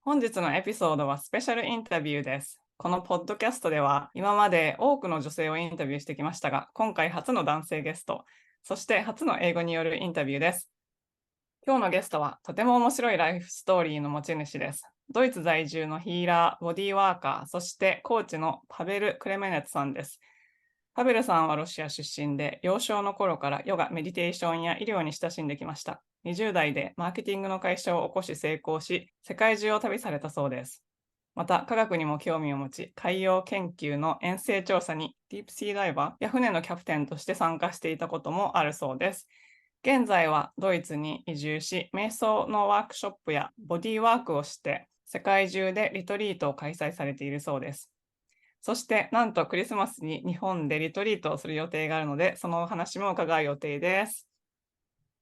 本日のエピソードはスペシャルインタビューです。このポッドキャストでは今まで多くの女性をインタビューしてきましたが、今回初の男性ゲスト、そして初の英語によるインタビューです。今日のゲストはとても面白いライフストーリーの持ち主です。ドイツ在住のヒーラー、ボディワーカー、そしてコーチのパベル・クレメネツさんです。パベルさんはロシア出身で、幼少の頃からヨガ、メディテーションや医療に親しんできました。20代でマーケティングの会社を起こし成功し、世界中を旅されたそうです。また、科学にも興味を持ち、海洋研究の遠征調査にディープシーダイバーや船のキャプテンとして参加していたこともあるそうです。現在はドイツに移住し、瞑想のワークショップやボディワークをして、世界中でリトリートを開催されているそうです。そして、なんとクリスマスに日本でリトリートをする予定があるので、そのお話も伺う予定です。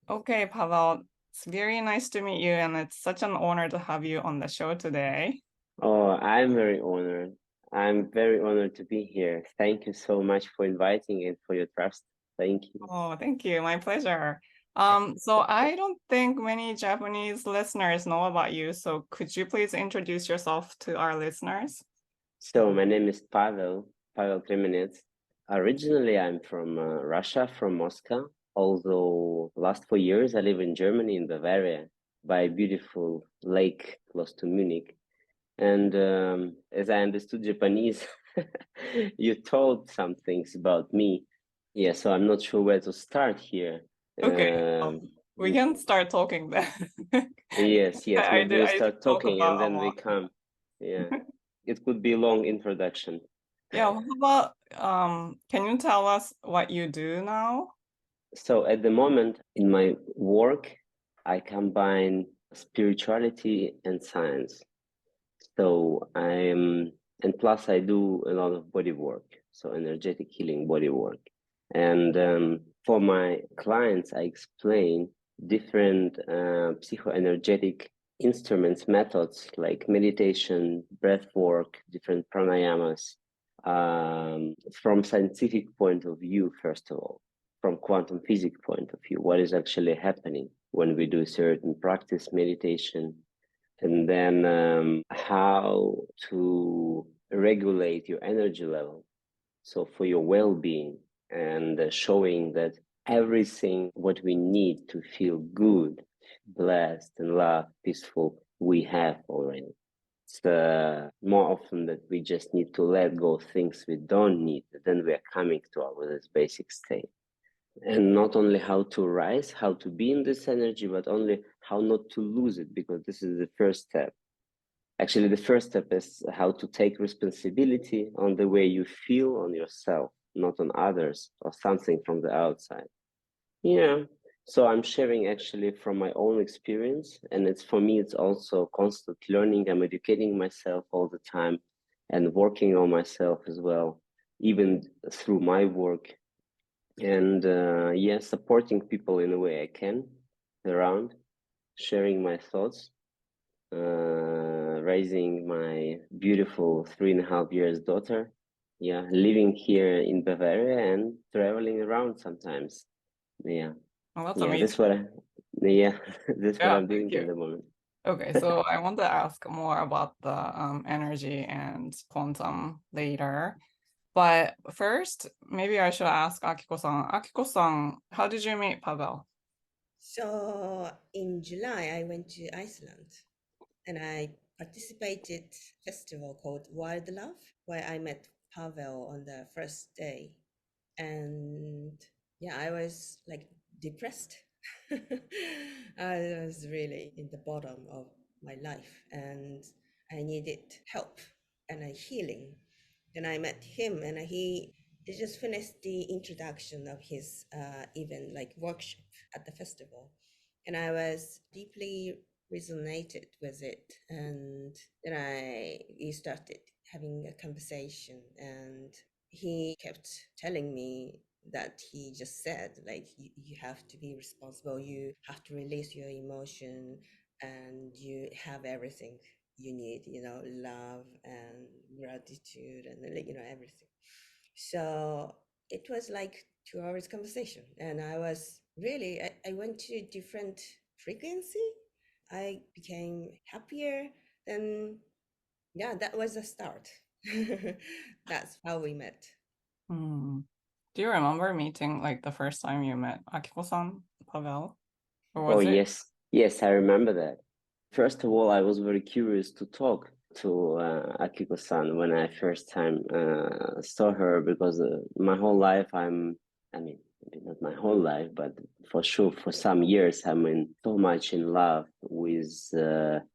Okay, Pavel, it's very nice to meet you, and it's such an honor to have you on the show today. Oh, I'm very honored. I'm very honored to be here. Thank you so much for inviting and for your trust. Thank you. Oh, thank you. My pleasure. So I don't think many Japanese listeners know about you. So could you please introduce yourself to our listeners? So my name is Pavel Kremenets. Originally, I'm from Russia, from Moscow. Although last 4 years, I live in Germany, in Bavaria, by a beautiful lake close to Munich. And as I understood Japanese, you told some things about me. Yeah, so I'm not sure where to start here. Okay, we can start talking then. Yes, maybe we I start talk talking about and then a we lot. come. Yeah, it could be a long introduction. Yeah, how about can you tell us what you do now? So at the moment in my work, I combine spirituality and science. So and plus I do a lot of body work, so energetic healing body work. And for my clients, I explain different psychoenergetic instruments, methods like meditation, breath work, different pranayamas, from scientific point of view, first of all, from quantum physics point of view, what is actually happening when we do certain practice meditation, and then how to regulate your energy level, so for your well-being, and showing that everything what we need to feel good, blessed and loved, peaceful, we have already. It's more often that we just need to let go of things we don't need, then we are coming to our basic state. And not only how to rise, how to be in this energy, but only how not to lose it, because this is the first step. Actually, the first step is how to take responsibility on the way you feel on yourself, not on others or something from the outside. Yeah. So I'm sharing actually from my own experience, and it's for me, it's also constant learning. I'm educating myself all the time and working on myself as well, even through my work. And supporting people in a way I can around, sharing my thoughts, raising my beautiful 3.5 years daughter, living here in Bavaria and traveling around sometimes. Oh, that's That's amazing. what that's what I'm doing Thank you. at the moment. Okay, so I want to ask more about the energy and quantum later. But first, maybe I should ask Akiko-san. Akiko-san, how did you meet Pavel? So in July, I went to Iceland and I participated festival called Wild Love, where I met Pavel on the first day. And I was like depressed. I was really in the bottom of my life and I needed help and a healing. And I met him and he just finished the introduction of his event, like workshop at the festival. And I was deeply resonated with it. And then we started having a conversation and he kept telling me that he just said, like, you have to be responsible, you have to release your emotion, and you have everything you need, love and gratitude and everything. So it was like 2 hours conversation, and I was really, I went to a different frequency. I became happier then yeah, that was a start. That's how we met. Hmm. Do you remember meeting like the first time you met Akiko-san, Pavel? Or was it? Yes, I remember that. First of all, I was very curious to talk to Akiko-san when I first time saw her, because my whole life maybe not my whole life, but for sure for some years I'm so much in love with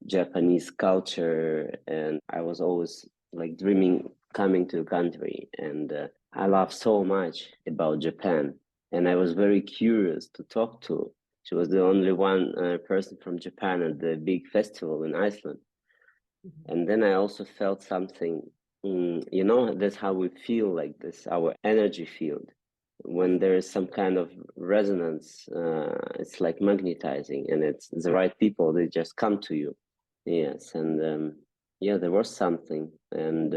Japanese culture, and I was always like dreaming coming to the country, and I love so much about Japan, and I was very curious to talk to. She was the only one person from Japan at the big festival in Iceland. Mm-hmm. And then I also felt something, that's how we feel like this, our energy field. When there is some kind of resonance, it's like magnetizing, and it's the right people, they just come to you. Yes, and there was something. And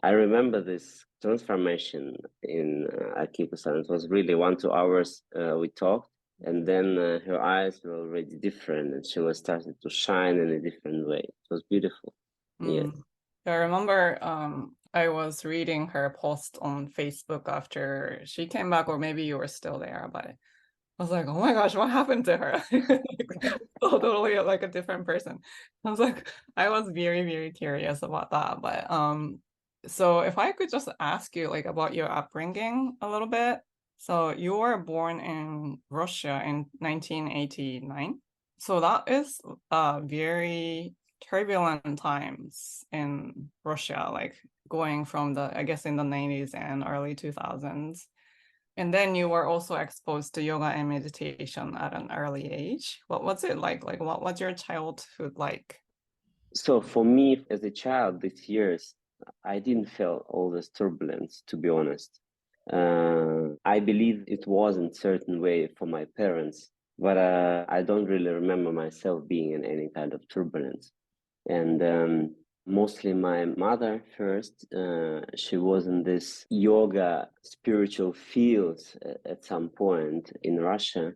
I remember this transformation in Akiko-san. It was really 1-2 hours we talked. And then her eyes were already different, and she was starting to shine in a different way. It was beautiful. Yes. I remember I was reading her post on Facebook after she came back, or maybe you were still there, but I was like, oh my gosh, what happened to her? Totally like a different person. I was very, very curious about that. But so if I could just ask you like about your upbringing a little bit. So you were born in Russia in 1989. So that is very turbulent times in Russia, like going from I guess in the 90s and early 2000s. And then you were also exposed to yoga and meditation at an early age. What was it like? Like, what was your childhood like? So for me, as a child, these years, I didn't feel all this turbulence, to be honest. I believe it was in certain way for my parents, but I don't really remember myself being in any kind of turbulence. And mostly my mother first, she was in this yoga spiritual field at some point in Russia.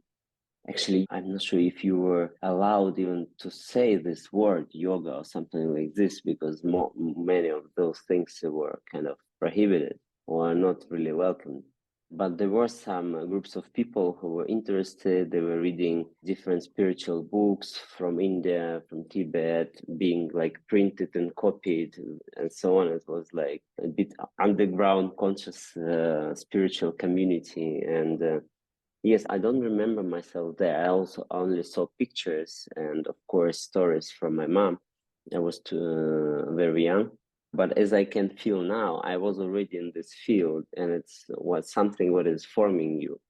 Actually, I'm not sure if you were allowed even to say this word, yoga or something like this, because many of those things were kind of prohibited or not really welcomed. But there were some groups of people who were interested. They were reading different spiritual books from India, from Tibet, being like printed and copied and so on. It was like a bit underground conscious spiritual community. And yes, I don't remember myself there. I also only saw pictures and, of course, stories from my mom. I was very young. But as I can feel now, I was already in this field, and it's something what is forming you.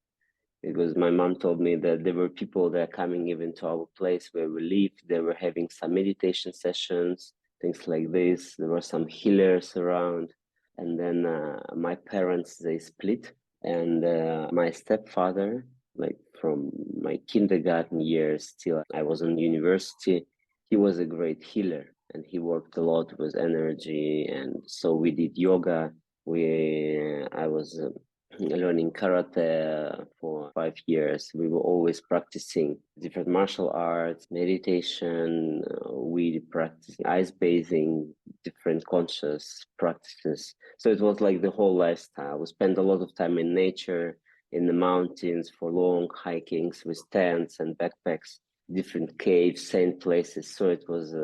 Because my mom told me that there were people that are coming even to our place where we live. They were having some meditation sessions, things like this. There were some healers around. And then my parents, they split. And my stepfather, like from my kindergarten years till I was in university, he was a great healer, and he worked a lot with energy. And so we did yoga. I was learning karate for 5 years. We were always practicing different martial arts, meditation. We practiced ice bathing, different conscious practices. So it was like the whole lifestyle. We spent a lot of time in nature, in the mountains for long hikings with tents and backpacks, different caves, same places. So it was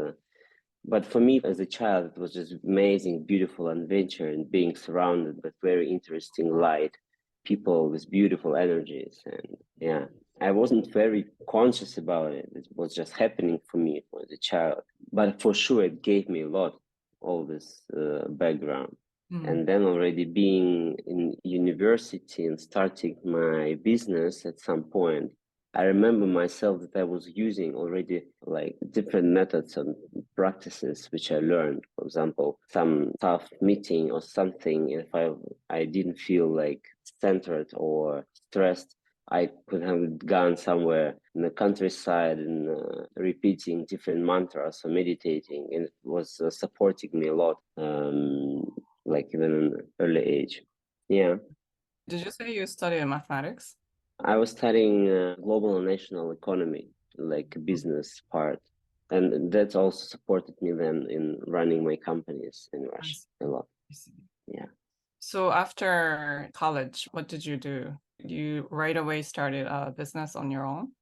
but for me as a child, it was just amazing, beautiful adventure, and being surrounded by very interesting light, people with beautiful energies. And yeah, I wasn't very conscious about it. It was just happening for me as a child. But for sure, it gave me a lot, all this background. And then already being in university and starting my business at some point, I remember myself that I was using already like different methods and practices which I learned. For example, some tough meeting or something, if I didn't feel like centered or stressed, I could have gone somewhere in the countryside and repeating different mantras or meditating, and it was supporting me a lot, like even in an early age. Yeah. Did you say you studied mathematics? I was studying global and national economy, like business part. And that also supported me then in running my companies in Russia a lot. I see. Yeah. So after college, what did you do? You right away started a business on your own?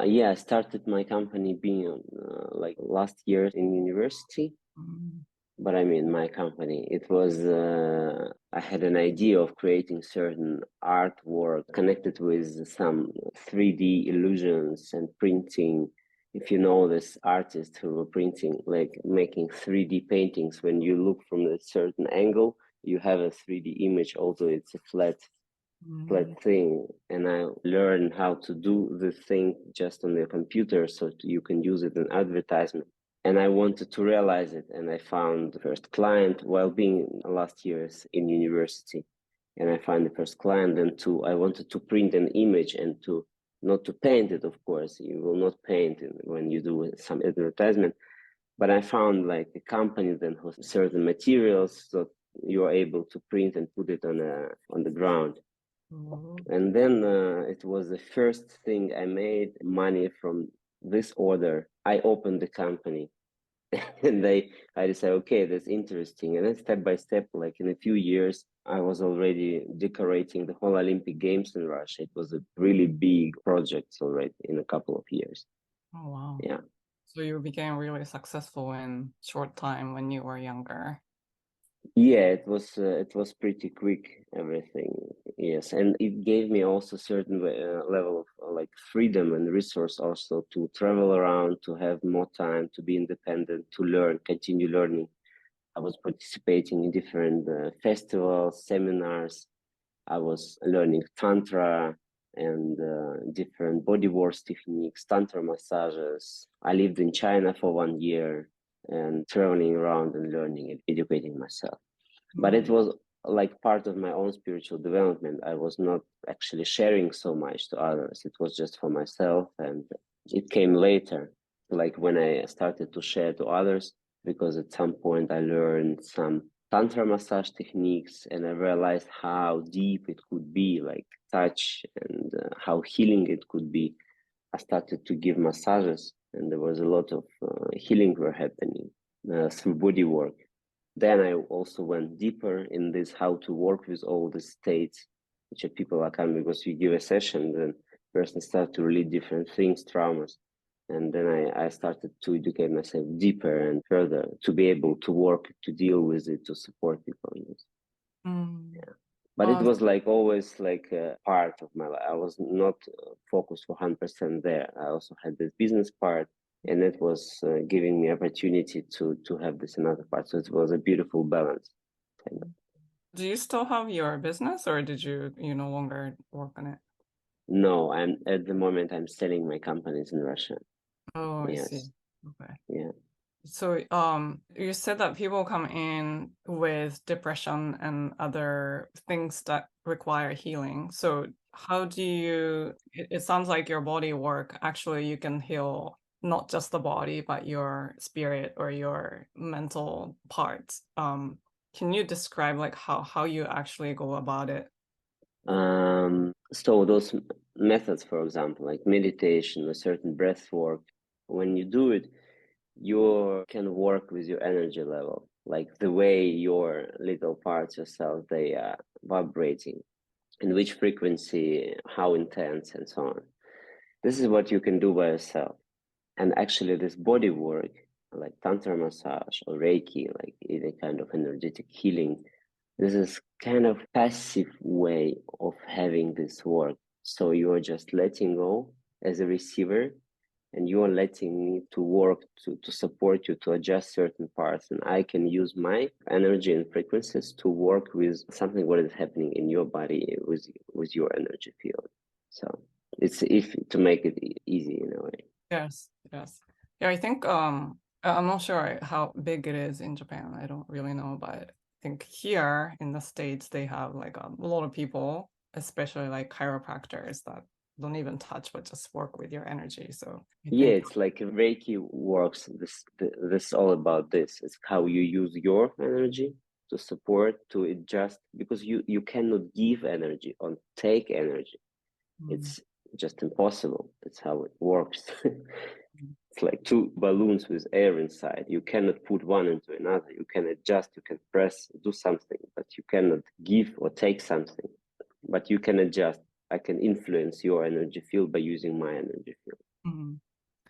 Yeah, I started my company being like last year in university. But I mean, my company, it was, I had an idea of creating certain artwork connected with some 3D illusions and printing. If you know this artist who were printing, like making 3D paintings, when you look from a certain angle, you have a 3D image, although it's a flat thing. And I learned how to do the thing just on the computer so you can use it in advertisement. And I wanted to realize it, and I found the first client while being last years in university. And I found the first client, and I wanted to print an image and not to paint it, of course. You will not paint it when you do some advertisement. But I found like a company that has certain materials so you are able to print and put it on the ground. And then it was the first thing I made money from this order. I opened the company and I decided, okay, that's interesting. And then step by step, like in a few years, I was already decorating the whole Olympic Games in Russia. It was a really big project already in a couple of years. Oh, wow. Yeah. So you became really successful in short time when you were younger. Yeah, it was pretty quick, everything. Yes, and it gave me also certain level of like freedom and resource also to travel around, to have more time, to be independent, to learn, continue learning. I was participating in different festivals, seminars. I was learning tantra and different body work techniques, tantra massages. I lived in China for 1 year and traveling around and learning and educating myself. But it was like part of my own spiritual development. I was not actually sharing so much to others. It was just for myself, and it came later, like when I started to share to others, because at some point I learned some tantra massage techniques and I realized how deep it could be, like touch, and how healing it could be. I started to give massages, and there was a lot of healing were happening through body work. Then I also went deeper in this, how to work with all the states, which people are coming, because you give a session, then person start to relate different things, traumas. And then I started to educate myself deeper and further to be able to work, to deal with it, to support people in this. Yeah. But it was like always like a part of my life. I was not focused for 100% there. I also had this business part, and it was giving me opportunity to have this another part. So it was a beautiful balance. Do you still have your business, or did you no longer work on it? No, at the moment I'm selling my companies in Russia. Oh, I Yes. see. Okay. Yeah. So you said that people come in with depression and other things that require healing. So how do you, it sounds like your body work, actually you can heal not just the body, but your spirit or your mental parts. Can you describe like how you actually go about it? So those methods, for example, like meditation, a certain breath work, when you do it, you can work with your energy level, like the way your little parts yourself, they are vibrating, in which frequency, how intense, and so on. This is what you can do by yourself. And actually this body work, like tantra massage or Reiki, like any kind of energetic healing, this is kind of passive way of having this work. So you are just letting go as a receiver, and you are letting me to work to support you, to adjust certain parts, and I can use my energy and frequencies to work with something what is happening in your body with your energy field. So it's if to make it easy in a way. Yes. Yeah, I think I'm not sure how big it is in Japan. I don't really know, but I think here in the States they have like a lot of people, especially like chiropractors, that don't even touch but just work with your energy. So yeah, it's like Reiki works. This all about this. It's how you use your energy to support, to adjust, because you cannot give energy or take energy. It's just impossible. That's how it works. It's like two balloons with air inside. You cannot put one into another. You can adjust, you can press, do something, but you cannot give or take something. But you can adjust. I can influence your energy field by using my energy field. Mm-hmm.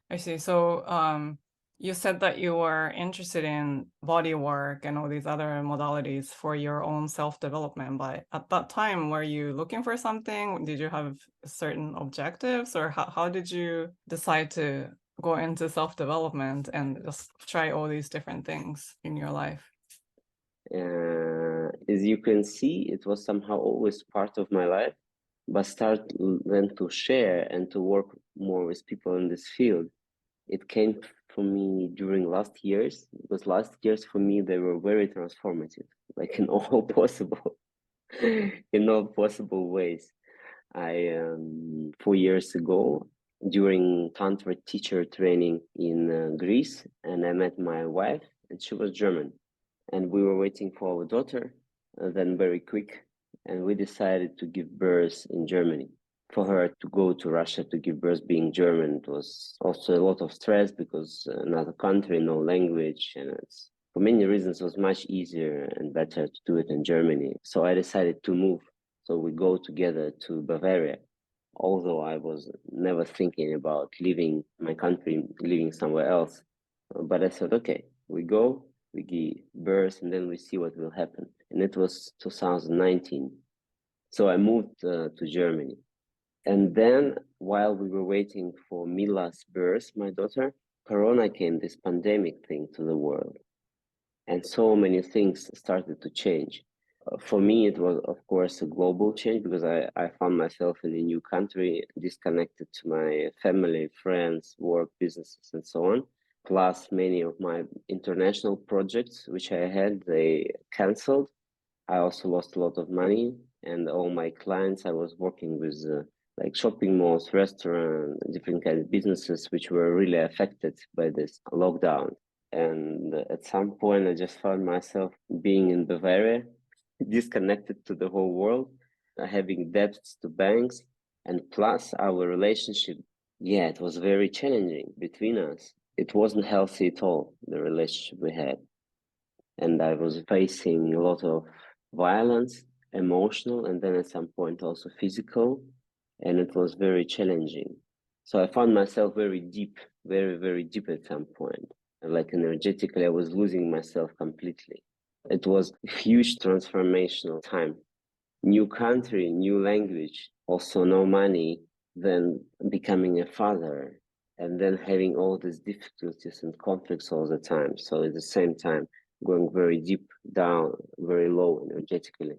I see. So you said that you were interested in body work and all these other modalities for your own self-development. But at that time, were you looking for something? Did you have certain objectives, or how did you decide to go into self-development and just try all these different things in your life? As you can see, it was somehow always part of my life, but start then to share and to work more with people in this field. It came for me during last years, because last years for me, they were very transformative, like in all possible ways. 4 years ago, during Tantra teacher training in Greece, and I met my wife, and she was German. And we were waiting for our daughter, then very quick, and we decided to give birth in Germany. For her to go to Russia to give birth being German, it was also a lot of stress because another country, no language, and it's, for many reasons, it was much easier and better to do it in Germany. So I decided to move. So we go together to Bavaria, although I was never thinking about leaving my country, living somewhere else. But I thought, okay, we go, we give birth, and then we see what will happen. And it was 2019. So I moved to Germany. And then while we were waiting for Mila's birth, my daughter, Corona came, this pandemic thing to the world. And so many things started to change. For me, it was, of course, a global change because I found myself in a new country, disconnected to my family, friends, work, businesses, and so on. Plus, many of my international projects, which I had, they canceled. I also lost a lot of money, and all my clients I was working with, like shopping malls, restaurants, different kinds of businesses, which were really affected by this lockdown. And at some point, I just found myself being in Bavaria, disconnected to the whole world, having debts to banks, and plus our relationship. Yeah, it was very challenging between us. It wasn't healthy at all, the relationship we had. And I was facing a lot of violence, emotional, and then at some point also physical. And it was very challenging. So I found myself very deep, very, very deep at some point. Like energetically, I was losing myself completely. It was a huge transformational time. New country, new language, also no money, then becoming a father, and then having all these difficulties and conflicts all the time. So at the same time, going very deep down, very low energetically.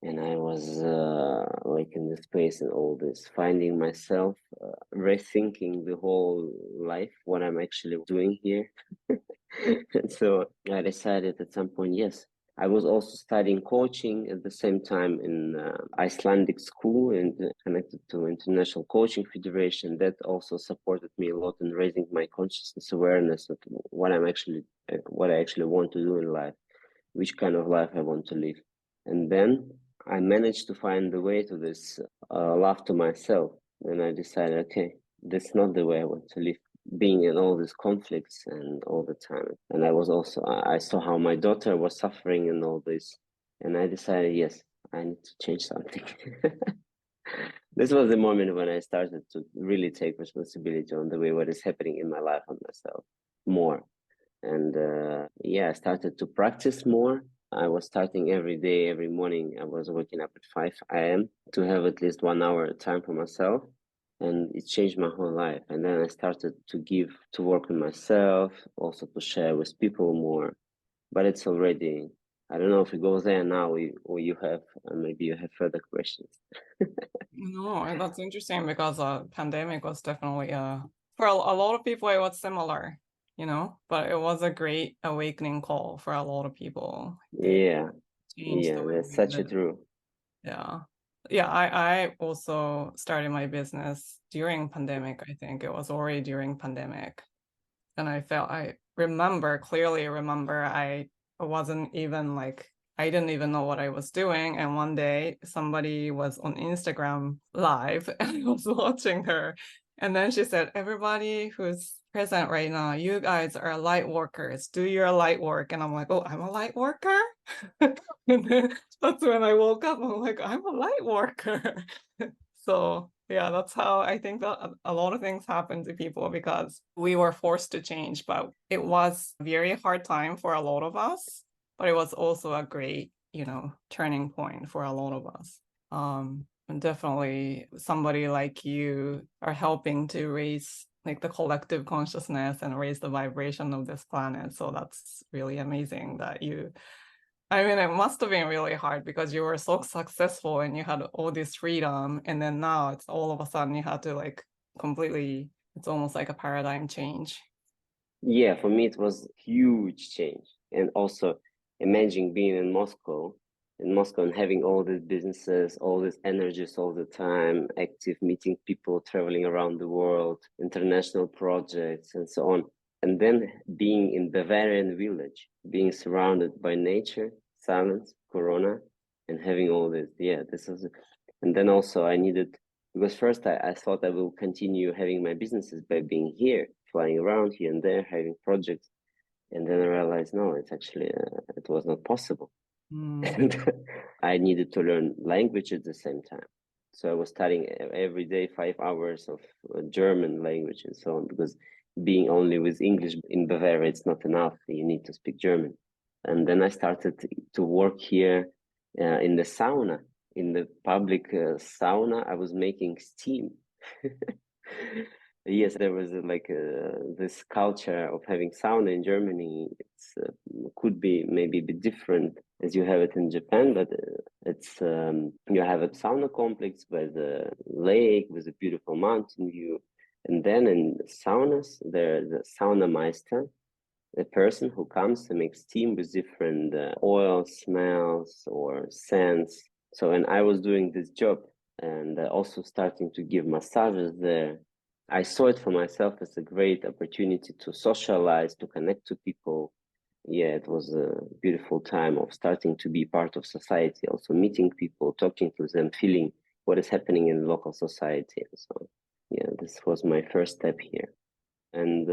And I was like in this space and all this, finding myself, rethinking the whole life, what I'm actually doing here. And so I decided at some point, yes. I was also studying coaching at the same time in Icelandic school and connected to International Coaching Federation. That also supported me a lot in raising my consciousness awareness of what I actually want to do in life, which kind of life I want to live. And then I managed to find the way to this love to myself. And I decided, okay, that's not the way I want to live, being in all these conflicts and all the time. And I saw how my daughter was suffering in all this. And I decided, yes, I need to change something. This was the moment when I started to really take responsibility on the way what is happening in my life and myself more. And I started to practice more. I was starting every day, every morning. I was waking up at 5 a.m. to have at least 1 hour time for myself. And it changed my whole life. And then I started to work on myself, also to share with people more. But it's already, I don't know if it goes there now or you have, maybe you have further questions. No, that's interesting because pandemic was definitely, for a lot of people, it was similar. But it was a great awakening call for a lot of people. Yeah, that's such a true. Yeah, I also started my business during pandemic. I think it was already during pandemic. And I clearly remember I wasn't even I didn't even know what I was doing. And one day somebody was on Instagram live and I was watching her. And then she said, everybody who's present right now, you guys are light workers. Do your light work. And I'm like, oh, I'm a light worker? And then that's when I woke up. I'm like, I'm a light worker. So yeah, that's how I think that a lot of things happen to people because we were forced to change, but it was a very hard time for a lot of us, but it was also a great, turning point for a lot of us. And definitely somebody like you are helping to raise like the collective consciousness and raise the vibration of this planet. So that's really amazing that it must have been really hard because you were so successful and you had all this freedom. And then now it's all of a sudden you had to it's almost like a paradigm change. Yeah, for me, it was huge change. And also imagine being in Moscow and having all these businesses, all these energies all the time, active, meeting people, traveling around the world, international projects and so on. And then being in Bavarian village, being surrounded by nature, silence, Corona, and having all this. Yeah, and then also I needed, because first I thought I will continue having my businesses by being here, flying around here and there, having projects. And then I realized, no, it's actually, it was not possible. And I needed to learn language at the same time. So I was studying every day 5 hours of German language and so on, because being only with English in Bavaria, it's not enough. You need to speak German. And then I started to work here in the sauna, in the public sauna. I was making steam. Yes, there was this culture of having sauna in Germany. It's could be maybe a bit different as you have it in Japan, but it's you have a sauna complex by the lake with a beautiful mountain view, and then in saunas there's the sauna meister, the person who comes to make steam with different oils, smells, or scents. So, and I was doing this job and also starting to give massages there. I saw it for myself as a great opportunity to socialize, to connect to people. Yeah, it was a beautiful time of starting to be part of society, also meeting people, talking to them, feeling what is happening in local society. And so, yeah, this was my first step here. And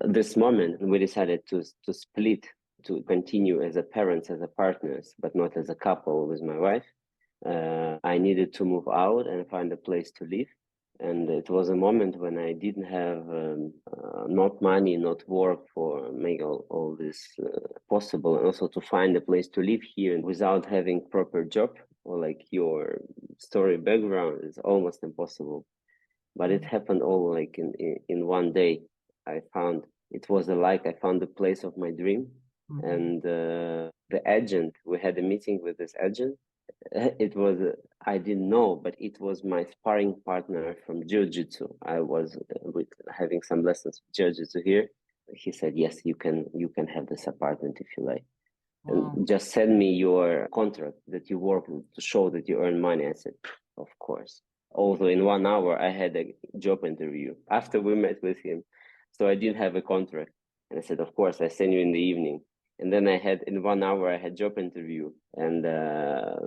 this moment, we decided to split, to continue as a parents, as a partners, but not as a couple with my wife. I needed to move out and find a place to live. And it was a moment when I didn't have not money, not work for make all this possible, and also to find a place to live here without having proper job or like your story background is almost impossible. But it happened all like in one day. I found it was I found the place of my dream, and the agent. We had a meeting with this agent. It was I didn't know, but it was my sparring partner from jiu-jitsu. I was having some lessons with jiu-jitsu here. He said, "Yes, you can have this apartment if you like, and just send me your contract that you work with to show that you earn money." I said, "Of course." Although in 1 hour I had a job interview after we met with him, so I didn't have a contract. And I said, "Of course, I send you in the evening." And then in 1 hour I had job interview, and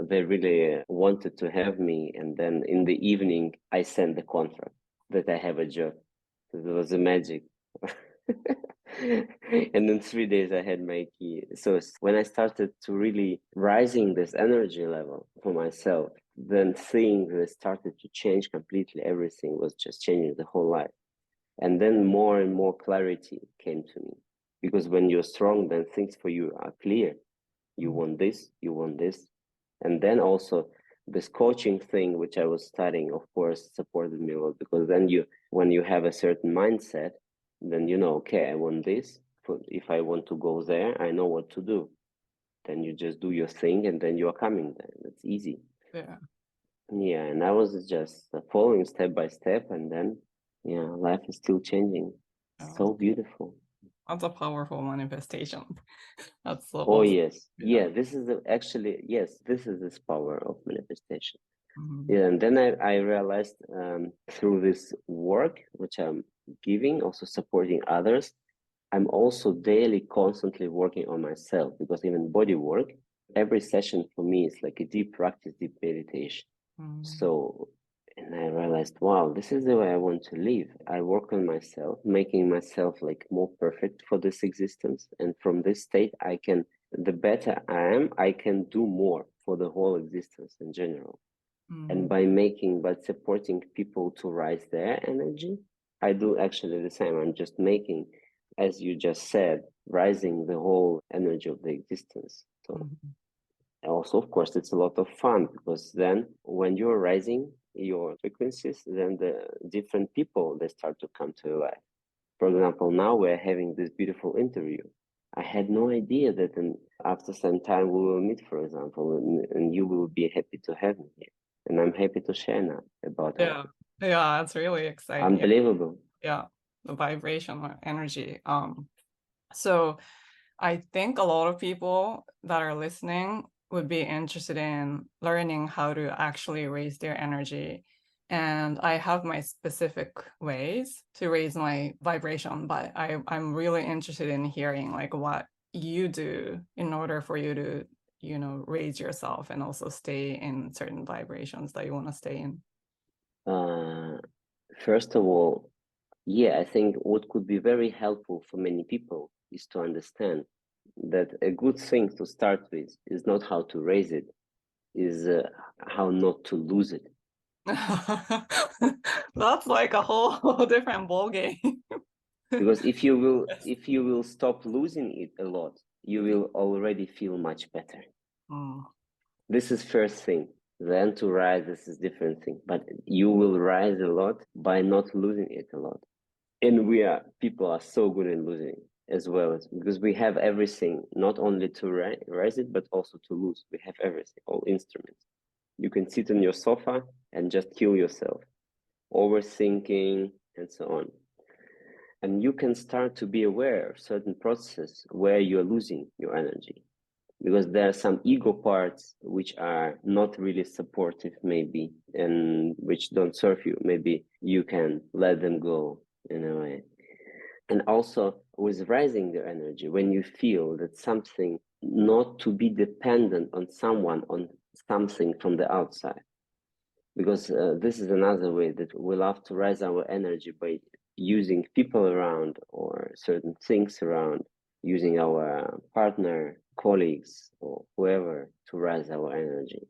they really wanted to have me. And then in the evening I sent the contract that I have a job. So it was a magic. And in 3 days I had my key. So when I started to really rising this energy level for myself, then things started to change completely. Everything was just changing the whole life. And then more and more clarity came to me. Because when you're strong, then things for you are clear. You want this, you want this. And then also this coaching thing, which I was studying, of course, supported me a lot, because then when you have a certain mindset, then you know, okay, I want this. If I want to go there, I know what to do. Then you just do your thing and then you are coming there. It's easy. Yeah. Yeah, and I was just following step by step, and then, yeah, life is still changing. So beautiful. That's a powerful manifestation. That's so Oh, awesome. yes. Yeah, this is this power of manifestation. Mm-hmm. Yeah, and then I realized through this work, which I'm giving, also supporting others, I'm also daily constantly working on myself, because even body work, every session for me is like a deep practice, deep meditation. Mm-hmm. So And I realized, wow, this is the way I want to live. I work on myself, making myself like more perfect for this existence. And from this state, the better I am, I can do more for the whole existence in general. And by supporting people to rise their energy, I do actually the same. I'm just making, as you just said, rising the whole energy of the existence. So also, of course, it's a lot of fun, because then when you're rising your frequencies, then the different people, they start to come to your life. For example, now we're having this beautiful interview. I had no idea that after some time we will meet, for example, and you will be happy to have me here. And I'm happy to share now about it. Yeah, it's really exciting. Unbelievable. Yeah, the vibration or energy. So I think a lot of people that are listening would be interested in learning how to actually raise their energy. And I have my specific ways to raise my vibration, but I'm really interested in hearing like what you do in order for you to, raise yourself and also stay in certain vibrations that you want to stay in. First of all, I think what could be very helpful for many people is to understand that a good thing to start with is not how to raise it, is how not to lose it. That's like a whole different ball game. Because if you will stop losing it a lot, you will already feel much better. This is first thing. Then to rise, this is different thing. But you will rise a lot by not losing it a lot. And people are so good in losing as well, because we have everything, not only to rise it, but also to lose. We have everything, all instruments. You can sit on your sofa and just kill yourself, overthinking and so on. And you can start to be aware of certain processes where you're losing your energy, because there are some ego parts which are not really supportive maybe, and which don't serve you. Maybe you can let them go in a way. And also with rising the energy, when you feel that something, not to be dependent on someone, on something from the outside, because this is another way that we love to rise our energy by using people around or certain things around, using our partner, colleagues, or whoever to rise our energy.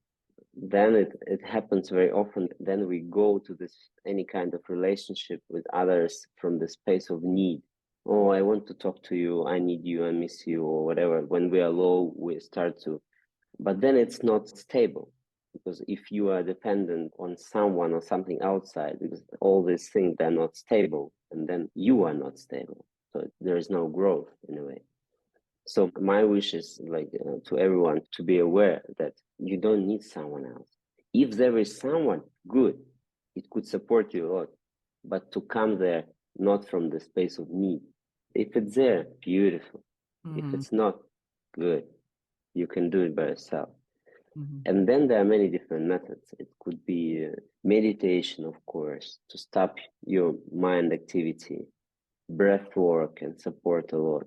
Then it happens very often. Then we go to any kind of relationship with others from the space of need. Oh, I want to talk to you. I need you. I miss you, or whatever. When we are low, we start to, but then it's not stable, because if you are dependent on someone or something outside, because all these things, they're not stable, and then you are not stable. So there is no growth in a way. So my wish is to everyone to be aware that you don't need someone else. If there is someone good, it could support you a lot, but to come there not from the space of need. If it's there, beautiful. If it's not, good. You can do it by yourself. And then there are many different methods. It could be meditation, of course, to stop your mind activity, breath work and support a lot.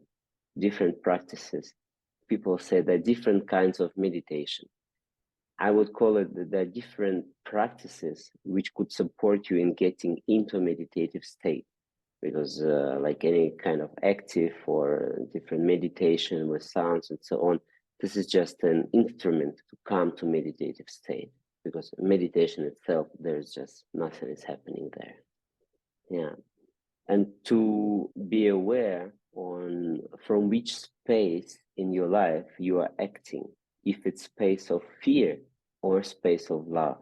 Different practices. People say there are different kinds of meditation. I would call it that there are different practices which could support you in getting into a meditative state, because like any kind of active or different meditation with sounds and so on, this is just an instrument to come to meditative state, because meditation itself, there's just nothing is happening there. Yeah. And to be aware from which space in your life you are acting, if it's space of fear or space of love.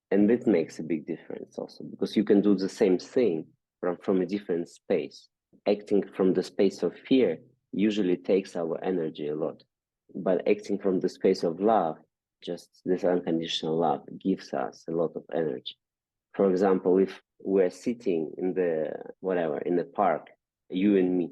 And this makes a big difference also, because you can do the same thing from a different space. Acting from the space of fear usually takes our energy a lot, but acting from the space of love, just this unconditional love, gives us a lot of energy. For example, if we're sitting in the park, you and me,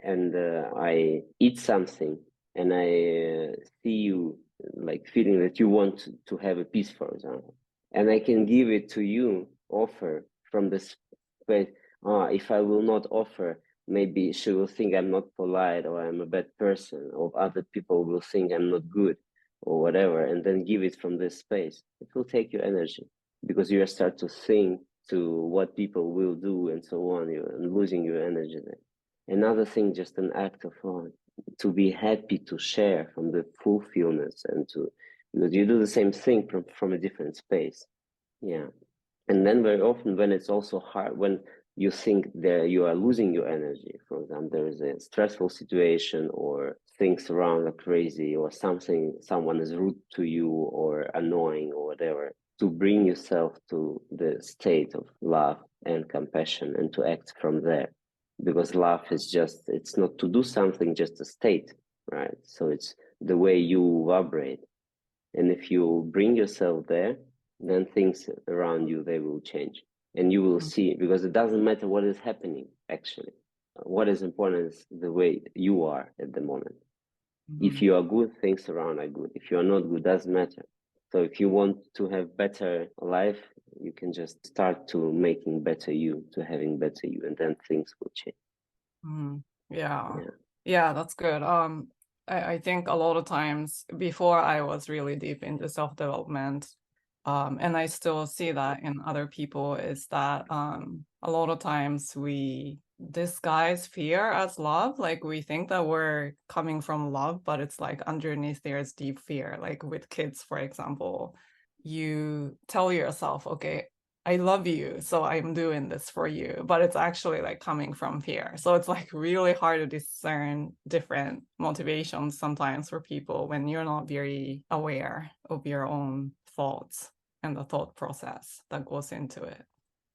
and I eat something, and I see you like feeling that you want to have a piece, for example, and I can give it to you, offer from the space. If I will not offer, maybe she will think I'm not polite, or I'm a bad person, or other people will think I'm not good, or whatever, and then give it from this space. It will take your energy. because you start to think to what people will do and so on, you're losing your energy there. Another thing, just an act of to be happy to share from the fulfillment, and to, because you do the same thing from a different space. Yeah. And then very often when it's also hard, when you think that you are losing your energy, for example, there is a stressful situation or things around are crazy or someone is rude to you or annoying or whatever, to bring yourself to the state of love and compassion and to act from there. Because love is just, it's not to do something, just a state, right? So it's the way you vibrate. And if you bring yourself there, then things around you, they will change. And you will see, because it doesn't matter what is happening, actually. What is important is the way you are at the moment. If you are good, things around are good. If you are not good, doesn't matter. So if you want to have better life, you can just start to making better you, to having better you, and then things will change. Yeah, that's good. I think a lot of times before I was really deep into self-development, and I still see that in other people, is that a lot of times we disguise fear as love. Like we think that we're coming from love, but it's like underneath there's deep fear. Like with kids, for example, you tell yourself, okay, I love you, so I'm doing this for you, but it's actually like coming from fear. So it's like really hard to discern different motivations sometimes for people when you're not very aware of your own thoughts and the thought process that goes into it.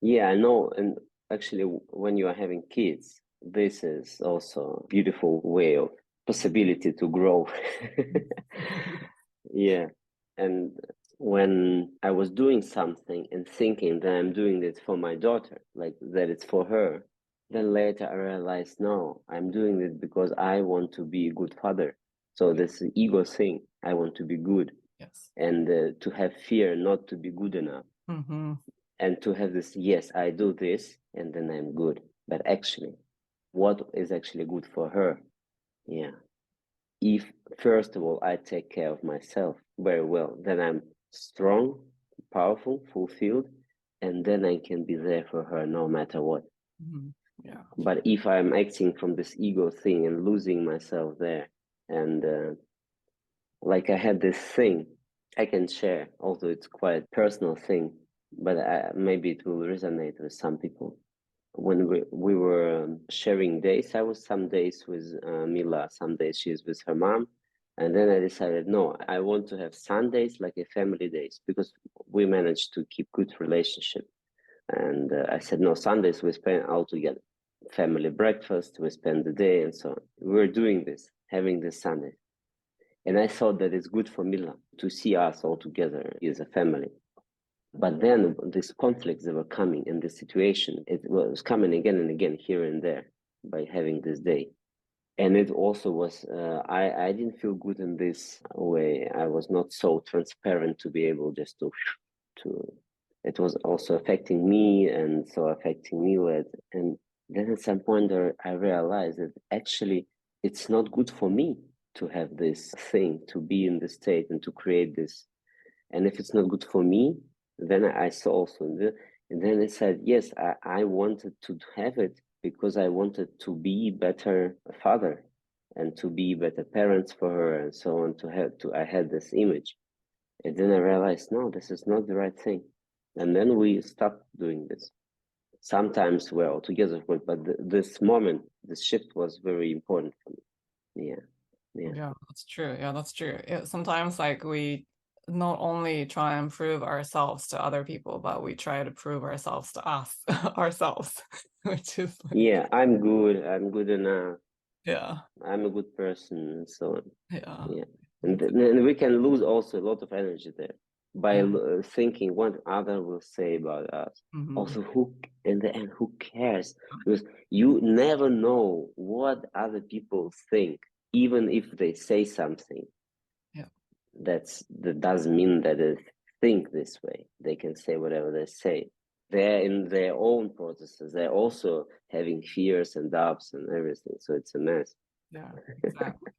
Yeah, I know. And actually, when you are having kids, this is also a beautiful way of possibility to grow. Yeah. And when I was doing something and thinking that I'm doing it for my daughter, like that it's for her, then later I realized, no, I'm doing it because I want to be a good father. So this ego thing, I want to be good. Yes. And to have fear not to be good enough. And to have this, yes, I do this and then I'm good. But actually, what is actually good for her? Yeah. If, first of all, I take care of myself very well, then I'm strong, powerful, fulfilled, and then I can be there for her no matter what. Yeah. But if I'm acting from this ego thing and losing myself there, and like I had this thing I can share, although it's quite a personal thing, but maybe it will resonate with some people. When we were sharing days, I was some days with Mila, some days she's with her mom. And then I decided, no, I want to have Sundays like a family days, because we managed to keep good relationship. And I said, no, Sundays we spend all together. Family breakfast, we spend the day and so on. We're doing this, having this Sunday. And I thought that it's good for Mila to see us all together as a family. But then these conflicts that were coming in this situation, it was coming again and again here and there by having this day. And it also was, I didn't feel good in this way. I was not so transparent to be able just to, it was also affecting me and so affecting Mila. And then at some point I realized that actually it's not good for me to have this thing, to be in this state and to create this. And if it's not good for me, then I saw also, and then I said, yes, I wanted to have it because I wanted to be better father and to be better parents for her and so on. I had this image. And then I realized, no, this is not the right thing. And then we stopped doing this. Sometimes we're all together, but this moment, this shift was very important for me. Yeah, that's true. Yeah, that's true. Sometimes like we not only try and prove ourselves to other people, but we try to prove ourselves to us ourselves, which is like, yeah, I'm good enough. Yeah, I'm a good person and so on. Yeah. And we can lose also a lot of energy there by thinking what other will say about us. Also, who in the end, who cares? Because you never know what other people think, even if they say something. That doesn't mean that they think this way. They can say whatever they say. They're in their own processes. They're also having fears and doubts and everything. So it's a mess. Yeah, exactly.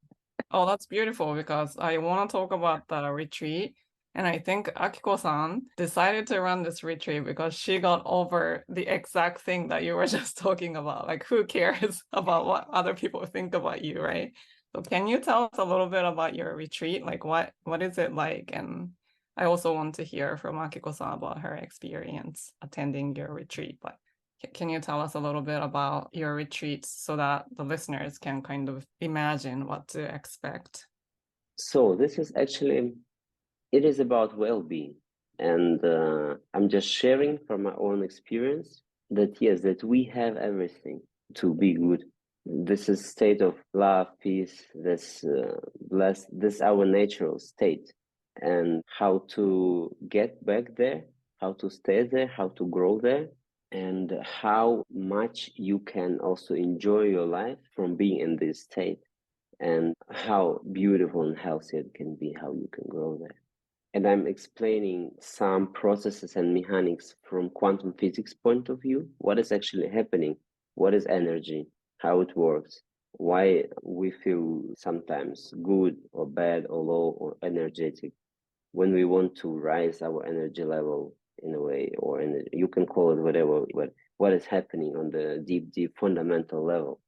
Oh, that's beautiful, because I want to talk about the retreat, And I think Akiko-san decided to run this retreat because she got over the exact thing that you were just talking about. Like, who cares about what other people think about you, right? So can you tell us a little bit about your retreat? Like, what is it like? And I also want to hear from Akiko-san about her experience attending your retreat. But can you tell us a little bit about your retreats so that the listeners can kind of imagine what to expect? So this is actually, it is about well-being. And I'm just sharing from my own experience that yes, that we have everything to be good. This is state of love, peace, this blessed, this our natural state. And how to get back there, how to stay there, how to grow there, and how much you can also enjoy your life from being in this state, and how beautiful and healthy it can be, how you can grow there. And I'm explaining some processes and mechanics from quantum physics point of view, what is actually happening, what is energy, how it works, why we feel sometimes good or bad or low or energetic, when we want to rise our energy level in a way, or you can call it whatever, but what is happening on the deep fundamental level.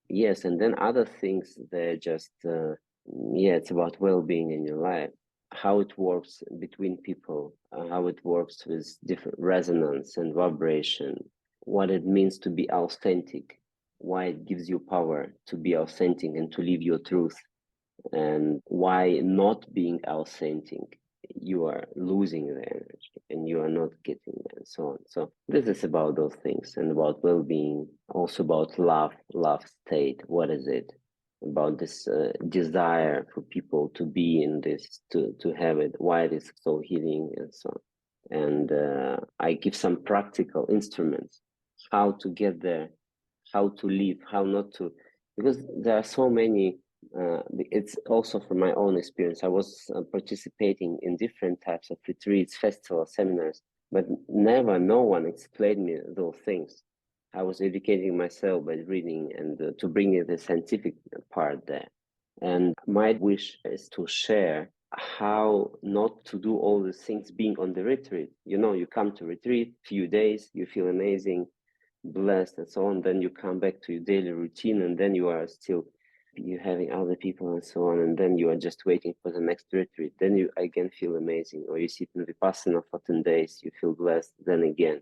Yes, and then other things, they're just, it's about well-being in your life, how it works between people, how it works with different resonance and vibration, what it means to be authentic, why it gives you power to be authentic and to live your truth, and why not being authentic, you are losing the energy and you are not getting there, and so on. So this is about those things, and about well-being, also about love state. What is it? About this desire for people to be in this, to have it, why it is so healing, and so on. And I give some practical instruments, how to get there, how to live, how not to, because there are so many. It's also from my own experience. I was participating in different types of retreats, festivals, seminars, but never, no one explained me those things. I was educating myself by reading and to bring in the scientific part there. And my wish is to share how not to do all these things being on the retreat. You know, you come to retreat, few days, you feel amazing, blessed, and so on. Then you come back to your daily routine, and then you are still you having other people and so on, and then you are just waiting for the next retreat. Then you again feel amazing, or you sit in Vipassana for 10 days, you feel blessed, then again.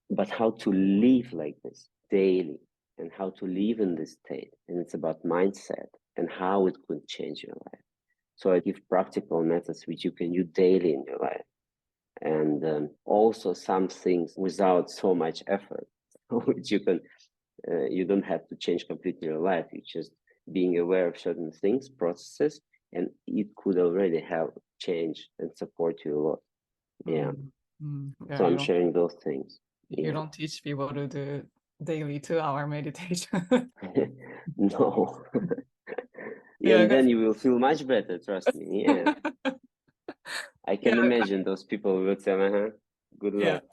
But how to live like this daily, and how to live in this state, and it's about mindset and how it could change your life. So I give practical methods which you can use daily in your life, and also some things without so much effort, which you can, you don't have to change completely your life. You just being aware of certain things, processes, and it could already help change and support you a lot. Yeah. Yeah, so I'm sharing those things. You don't teach people to do daily 2-hour meditation. No. Yeah, And then you will feel much better, trust me. Yeah. I can imagine those people will say, good luck.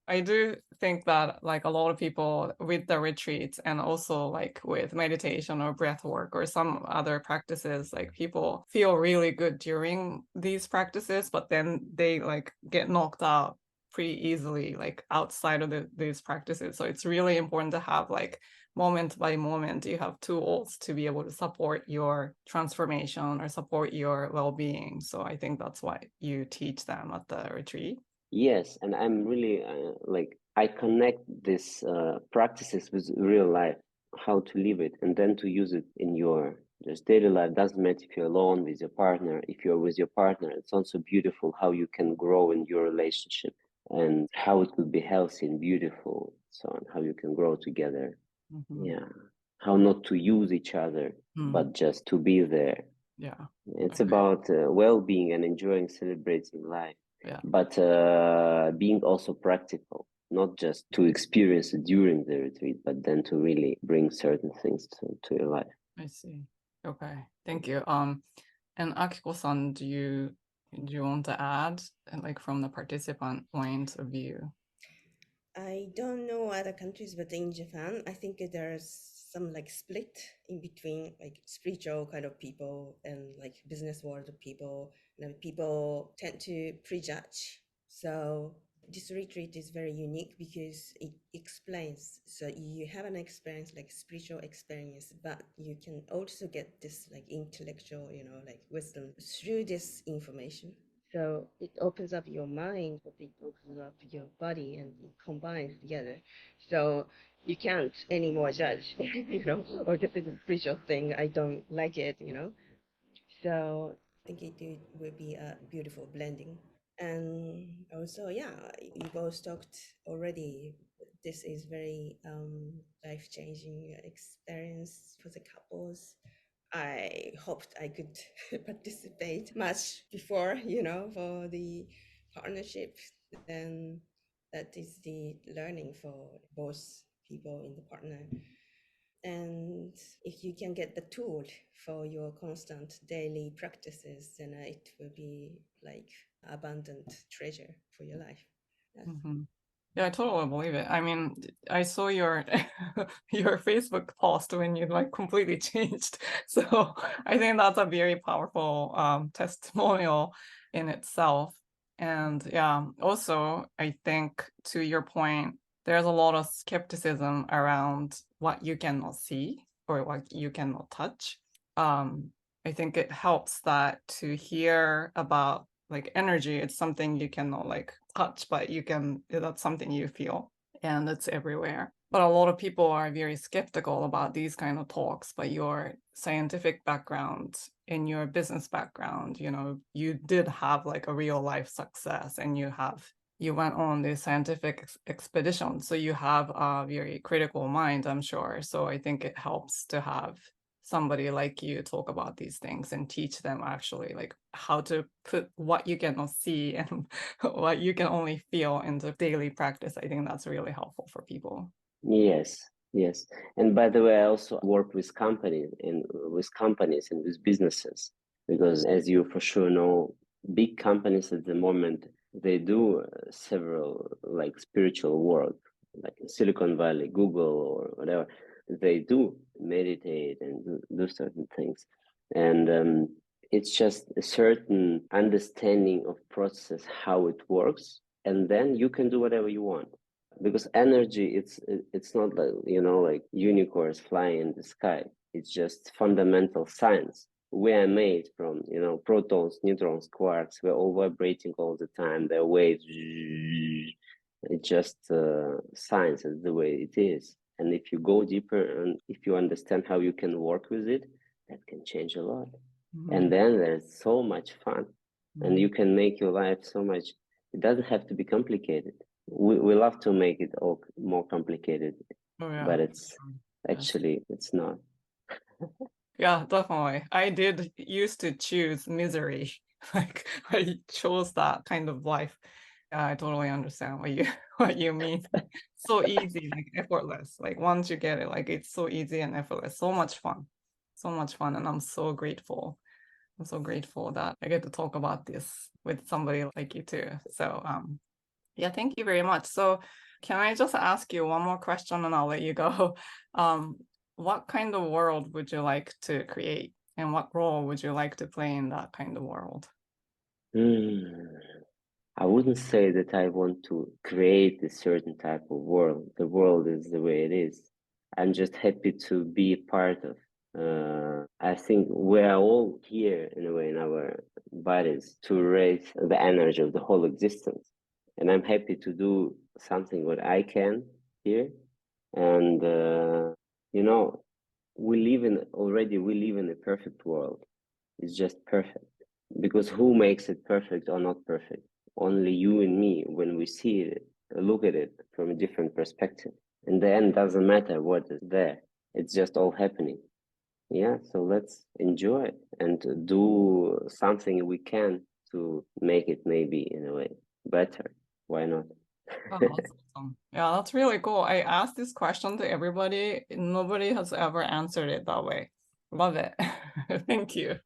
I do think that like a lot of people with the retreats and also like with meditation or breath work or some other practices, like people feel really good during these practices, but then they like get knocked out pretty easily like outside of these practices. So it's really important to have like moment by moment, you have tools to be able to support your transformation or support your well-being. So I think that's why you teach them at the retreat. Yes, and I'm really I connect these practices with real life, how to live it, and then to use it in your just daily life. Doesn't matter if you're alone with your partner. If you're with your partner, it's also beautiful how you can grow in your relationship and how it could be healthy and beautiful. So on, how you can grow together. Yeah, how not to use each other, but just to be there. Yeah, it's about well-being and enjoying, celebrating life. Yeah, but being also practical, not just to experience it during the retreat, but then to really bring certain things to your life. I see. Okay, thank you. And Akiko-san, do you want to add, like from the participant point of view? I don't know other countries, but in Japan, I think there's some like split in between like spiritual kind of people and like business world of people. People tend to prejudge. So this retreat is very unique because it explains. So you have an experience like spiritual experience, but you can also get this like intellectual, like wisdom through this information. So it opens up your mind, but it opens up your body, and it combines together. So you can't anymore judge, or this is a spiritual thing. I don't like it, So I think it will be a beautiful blending. And also, yeah, you both talked already. This is very life-changing experience for the couples. I hoped I could participate much before, for the partnership. Then that is the learning for both people in the partner. And if you can get the tool for your constant daily practices, then it will be like abundant treasure for your life. Mm-hmm. Yeah, I totally believe it. I mean, I saw your your Facebook post when you like completely changed. So I think that's a very powerful testimonial in itself. And yeah, also I think to your point, there's a lot of skepticism around what you cannot see or what you cannot touch. I think it helps that to hear about like energy, it's something you cannot like touch, but that's something you feel, and it's everywhere. But a lot of people are very skeptical about these kind of talks, but your scientific background and your business background, you did have like a real life success, and you went on this scientific expedition, so you have a very critical mind, I'm sure. So I think it helps to have somebody like you talk about these things and teach them actually like how to put what you cannot see and what you can only feel into daily practice. I think that's really helpful for people. Yes. And by the way, I also work with companies and with businesses, because as you for sure know, big companies at the moment, they do several like spiritual work, like in Silicon Valley, Google or whatever. They do meditate and do certain things. And it's just a certain understanding of process, how it works. And then you can do whatever you want. Because energy, it's not like, like unicorns flying in the sky. It's just fundamental science. We are made from, protons, neutrons, quarks. We're all vibrating all the time. They're waves. It's just science is the way it is. And if you go deeper and if you understand how you can work with it, that can change a lot. Mm-hmm. And then there's so much fun. Mm-hmm. And you can make your life so much. It doesn't have to be complicated. We love to make it all more complicated, but it's actually, it's not. Yeah, definitely. I did used to choose misery. Like I chose that kind of life. I totally understand what you mean. So easy, like effortless. Like once you get it, like it's so easy and effortless. So much fun. And I'm so grateful. I'm so grateful that I get to talk about this with somebody like you too. So yeah, thank you very much. So can I just ask you one more question and I'll let you go? What kind of world would you like to create, and what role would you like to play in that kind of world? I wouldn't say that I want to create a certain type of world. The world is the way it is. I'm just happy to be part of. I think we are all here in a way in our bodies to raise the energy of the whole existence. And I'm happy to do something what I can here. And, we live in a perfect world. It's just perfect. Because who makes it perfect or not perfect? Only you and me, when we see it, look at it from a different perspective. In the end, doesn't matter what is there. It's just all happening. Yeah, so let's enjoy it and do something we can to make it maybe in a way better. Why not? Oh, that's awesome. Yeah, that's really cool. I asked this question to everybody. Nobody has ever answered it that way. Love it. Thank you.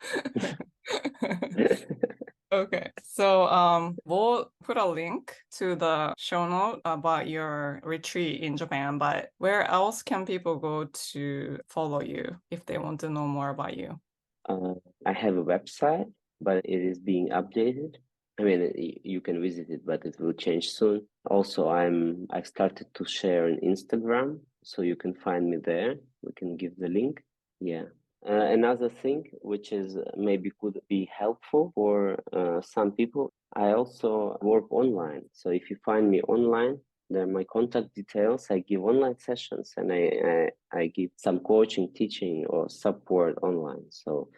Okay, so we'll put a link to the show note about your retreat in Japan, but where else can people go to follow you if they want to know more about you? I have a website, but it is being updated. I mean, you can visit it, but it will change soon. Also, I started to share on Instagram, so you can find me there. We can give the link. Yeah. Another thing, which is maybe could be helpful for some people, I also work online. So if you find me online, there are my contact details. I give online sessions and I give some coaching, teaching, or support online. So,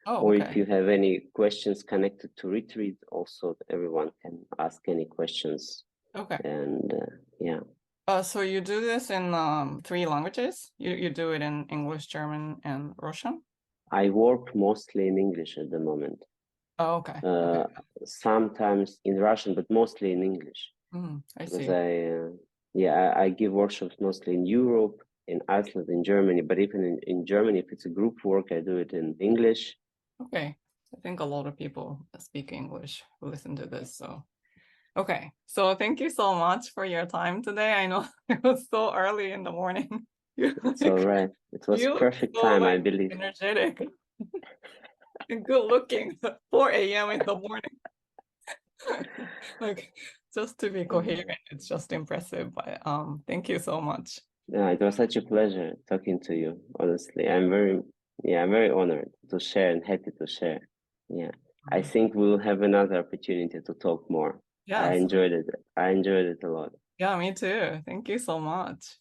or if you have any questions connected to retreat, also everyone can ask any questions. Okay. And yeah. So you do this in 3 languages? You do it in English, German, and Russian? I work mostly in English at the moment. Oh, okay. Sometimes in Russian, but mostly in English. I see. Because I give workshops mostly in Europe, in Iceland, in Germany. But even in Germany, if it's a group work, I do it in English. Okay. I think a lot of people speak English who listen to this, so. Okay, so thank you so much for your time today. I know it was so early in the morning. It's all right. It was perfect time, I believe. Energetic and good looking. 4 a.m. in the morning. Like, just to be coherent, it's just impressive. But thank you so much. Yeah, it was such a pleasure talking to you. Honestly, I'm very honored to share and happy to share. Yeah, I think we'll have another opportunity to talk more. Yes. I enjoyed it. I enjoyed it a lot. Yeah, me too. Thank you so much.